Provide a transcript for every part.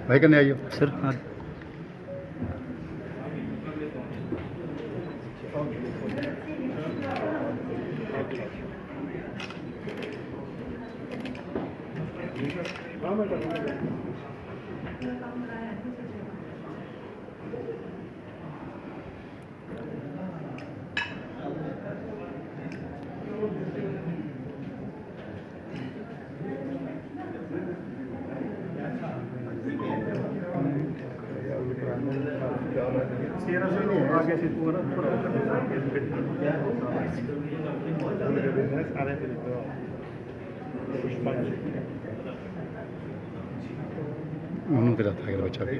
भाई करने आइयो सर। हाँ उन्होंने करा था बच्चा भी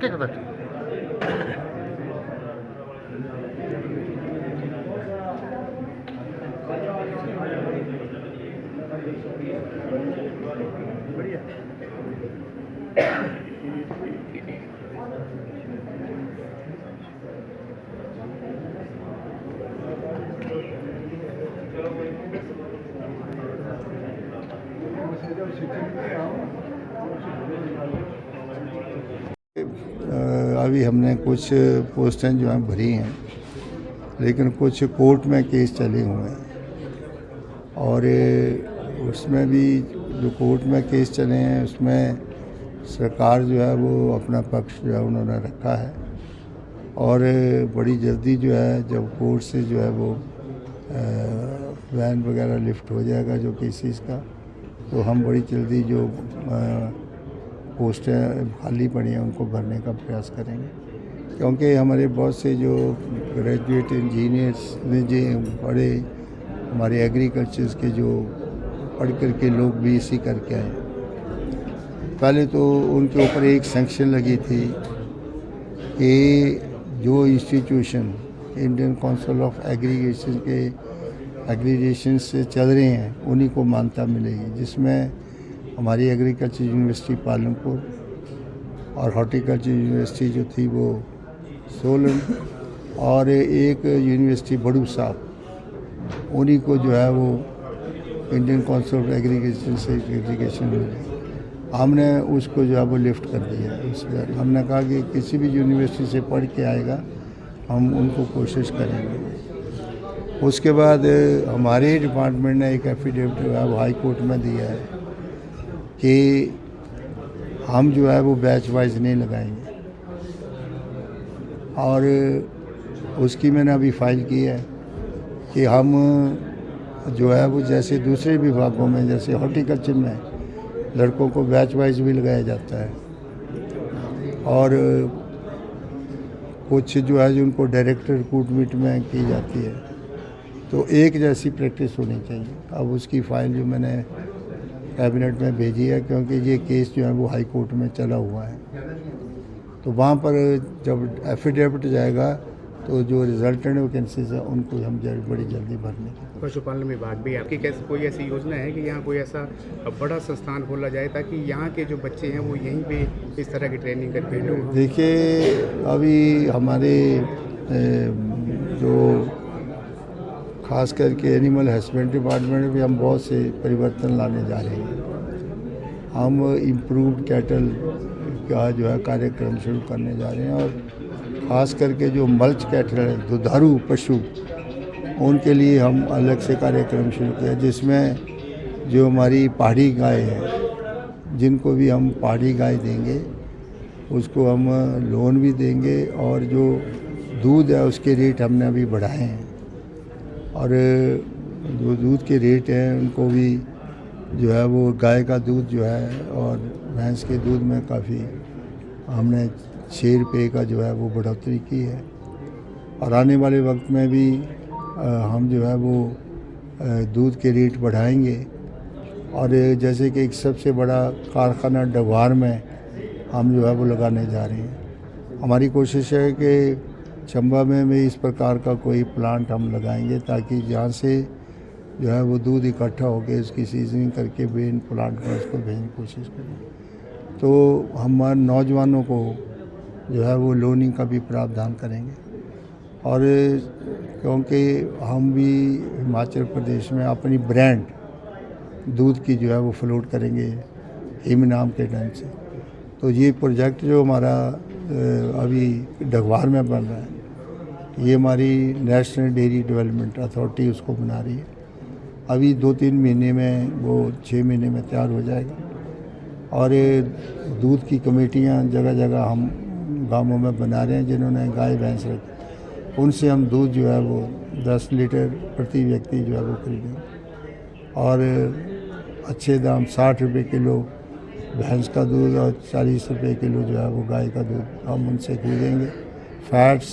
क्या करता है अभी हमने कुछ पोस्टें जो हैं भरी हैं, लेकिन कुछ कोर्ट में केस चले हुए हैं और उसमें भी जो कोर्ट में केस चले हैं उसमें सरकार जो है वो अपना पक्ष जो है उन्होंने रखा है और बड़ी जल्दी जो है जब कोर्ट से जो है वो बैन वगैरह लिफ्ट हो जाएगा जो केसेस का, तो हम बड़ी जल्दी जो पोस्टें खाली पड़ी हैं उनको भरने का प्रयास करेंगे, क्योंकि हमारे बहुत से जो ग्रेजुएट इंजीनियर्स जो बड़े हमारे एग्रीकल्चर्स के जो पढ़ कर के लोग बीएससी करके आए, पहले तो उनके ऊपर एक सैंक्शन लगी थी कि जो institution Indian council of aggregation से चल रहे हैं उन्हीं को मान्यता मिलेगी, जिसमें हमारी एग्रीकल्चर यूनिवर्सिटी पालमपुर और हॉर्टिकल्चर यूनिवर्सिटी जो थी वो सोलन और एक यूनिवर्सिटी बड़ू साहब, उन्हीं को जो है वो इंडियन काउंसिल ऑफ एग्रीगेशन से एग्रीगेशन मिली। हमने उसको जो है वो लिफ्ट कर दिया। उस पर हमने कहा कि किसी भी यूनिवर्सिटी से पढ़ के आएगा हम उनको कोशिश करेंगे। उसके बाद हमारे डिपार्टमेंट ने एक एफिडेविट जो है वो हाई कोर्ट में दिया है कि हम जो है वो बैच वाइज नहीं लगाएंगे, और उसकी मैंने अभी फाइल की है कि हम जो है वो जैसे दूसरे विभागों में जैसे हॉर्टिकल्चर में लड़कों को बैच वाइज भी लगाया जाता है और कुछ जो है जो उनको डायरेक्टर रिक्रूटमेंट में की जाती है, तो एक जैसी प्रैक्टिस होनी चाहिए। अब उसकी फ़ाइल जो मैंने कैबिनेट में भेजी है, क्योंकि ये केस जो है वो हाई कोर्ट में चला हुआ है, तो वहाँ पर जब एफिडेविट जाएगा तो जो रिजल्टेंट वैकेंसीज है उनको हम बड़ी जल्दी भरने की। पशुपालन विभाग भी आपकी कैसे कोई ऐसी योजना है कि यहाँ कोई ऐसा बड़ा संस्थान खोला जाए ताकि यहाँ के जो बच्चे हैं वो यहीं पे इस तरह की ट्रेनिंग करके जो? देखिए, अभी हमारे जो खास करके एनिमल हस्बेंड्री डिपार्टमेंट में भी हम बहुत से परिवर्तन लाने जा रहे हैं। हम इम्प्रूव्ड कैटल का जो है कार्यक्रम शुरू करने जा रहे हैं और ख़ास करके जो मल्च कैटल है, दुधारू पशु, उनके लिए हम अलग से कार्यक्रम शुरू किया, जिसमें जो हमारी पहाड़ी गाय है, जिनको भी हम पहाड़ी गाय देंगे उसको हम लोन भी देंगे और जो दूध है उसके रेट हमने अभी बढ़ाए हैं और जो दूध के रेट हैं उनको भी जो है वो गाय का दूध जो है और भैंस के दूध में काफ़ी हमने 6 रुपये का जो है वो बढ़ोतरी की है और आने वाले वक्त में भी हम जो है वो दूध के रेट बढ़ाएंगे और जैसे कि एक सबसे बड़ा कारखाना डगवार में हम जो है वो लगाने जा रहे हैं। हमारी कोशिश है कि चंबा में भी इस प्रकार का कोई प्लांट हम लगाएंगे ताकि जहाँ से जो है वो दूध इकट्ठा होकर उसकी सीजनिंग करके मेन प्लांट में उसको भेजने की कोशिश करें। तो हमारे नौजवानों को जो है वो लोनिंग का भी प्रावधान करेंगे। और क्योंकि हम भी हिमाचल प्रदेश में अपनी ब्रांड दूध की जो है वो फ्लोट करेंगे हिम नाम के नाम से। तो ये प्रोजेक्ट जो हमारा अभी डगवार में बन रहा है, ये हमारी नेशनल डेयरी डेवलपमेंट अथॉरिटी उसको बना रही है। अभी 2-3 महीने में वो 6 महीने में तैयार हो जाएगा। और दूध की कमेटियाँ जगह जगह हम गांवों में बना रहे हैं जिन्होंने गाय भैंस रखी, उनसे हम दूध जो है वो 10 लीटर प्रति व्यक्ति जो है वो खरीदेंगे। और अच्छे दाम 60 रुपये किलो भैंस का दूध और 40 रुपये किलो जो है वो गाय का दूध हम उनसे खरीदेंगे। फैट्स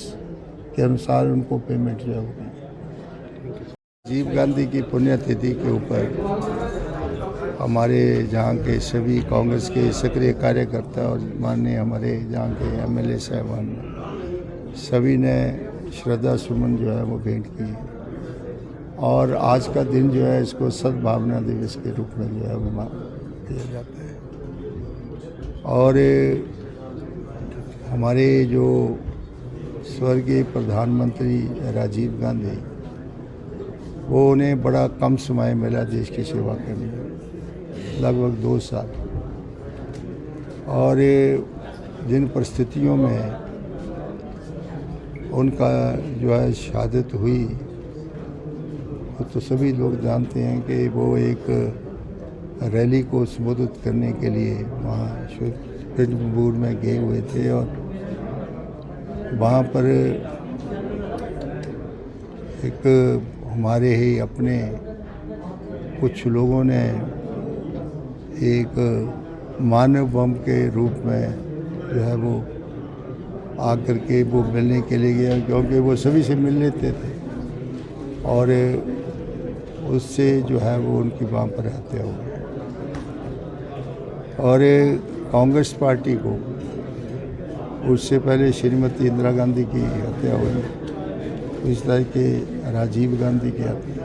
के अनुसार उनको पेमेंट जो है वो करेंगे। राजीव गांधी की पुण्यतिथि के ऊपर हमारे जहाँ के सभी कांग्रेस के सक्रिय कार्यकर्ता और माननीय हमारे जहाँ के MLA साहबान सभी ने श्रद्धा सुमन जो है वो भेंट की। और आज का दिन जो है इसको सद्भावना दिवस के रूप में जो है वो किया जाता है। और हमारे जो स्वर्गीय प्रधानमंत्री राजीव गांधी, वो उन्हें बड़ा कम समय मिला देश की सेवा करने में, लगभग 2 साल। और जिन परिस्थितियों में उनका जो है शहादत हुई, तो सभी लोग जानते हैं कि वो एक रैली को संबोधित करने के लिए वहाँ पेटरबर्ग में गए हुए थे। और वहाँ पर एक हमारे ही अपने कुछ लोगों ने एक मानव बम के रूप में जो है वो आकर के वो मिलने के लिए गया, क्योंकि वो सभी से मिल लेते थे। और उससे जो है वो उनकी वहाँ पर हत्या हो गई। और कांग्रेस पार्टी को उससे पहले श्रीमती इंदिरा गांधी की हत्या हुई, इस तरह के राजीव गांधी की हत्या,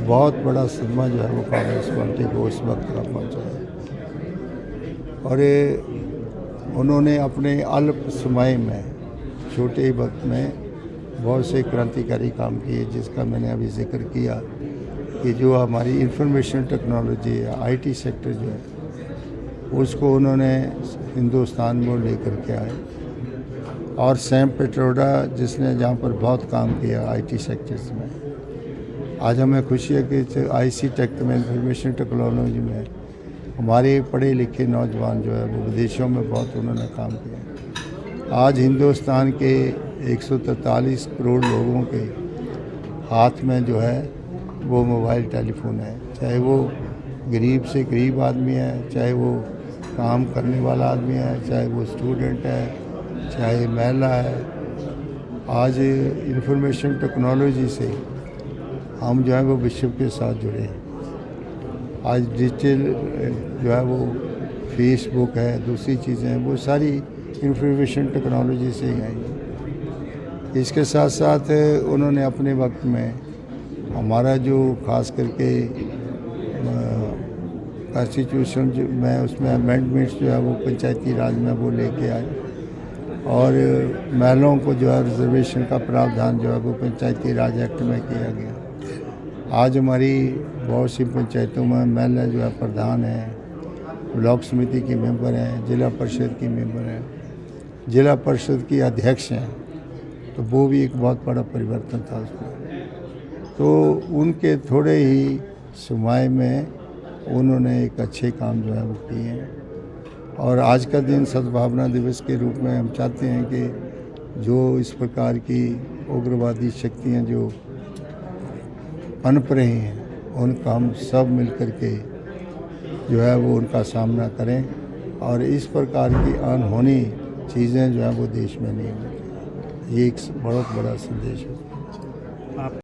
बहुत बड़ा सदमा जो है वो कांग्रेस पार्टी को उस वक्त का पहुँचा है। और उन्होंने अपने अल्प समय में, छोटे ही वक्त में बहुत से क्रांतिकारी काम किए, जिसका मैंने अभी जिक्र किया कि जो हमारी इंफॉर्मेशन टेक्नोलॉजी है, IT सेक्टर जो है, उसको उन्होंने हिंदुस्तान में लेकर के आए। और सैम पिट्रोडा जिसने जहाँ पर बहुत काम किया IT सेक्टर्स में, आज हमें खुशी है कि IC टेक में, इंफॉर्मेशन टेक्नोलॉजी में हमारे पढ़े लिखे नौजवान जो है वो विदेशों में बहुत उन्होंने काम किया। आज हिंदुस्तान के 143 करोड़ लोगों के हाथ में जो है वो मोबाइल टेलीफोन है, चाहे वो गरीब से गरीब आदमी है, चाहे वो काम करने वाला आदमी है, चाहे वो स्टूडेंट है, चाहे महिला है। आज इंफॉर्मेशन टेक्नोलॉजी से हम जो है वो विश्व के साथ जुड़े हैं। आज डिजिटल जो है वो फेसबुक है, दूसरी चीज़ें हैं, वो सारी इंफॉर्मेशन टेक्नोलॉजी से ही आई। इसके साथ साथ उन्होंने अपने वक्त में हमारा जो खास करके कॉन्स्टिट्यूशन में उसमें अमेंडमेंट्स जो है वो पंचायती राज में वो लेके आए। और महिलाओं को जो है रिजर्वेशन का प्रावधान जो है वो पंचायती राज एक्ट में किया गया। आज हमारी बहुत सी पंचायतों में महिला जो है प्रधान है, ब्लॉक समिति की मेंबर हैं, जिला परिषद की मेंबर हैं, जिला परिषद की अध्यक्ष हैं। तो वो भी एक बहुत बड़ा परिवर्तन था उसमें। तो उनके थोड़े ही समय में उन्होंने एक अच्छे काम जो है वो किए हैं। और आज का दिन सद्भावना दिवस के रूप में हम चाहते हैं कि जो इस प्रकार की उग्रवादी शक्तियाँ जो पनप रही हैं, उनका हम सब मिल कर के जो है वो उनका सामना करें। और इस प्रकार की अनहोनी चीज़ें जो है वो देश में नहीं होती। ये एक बहुत बड़ा संदेश है।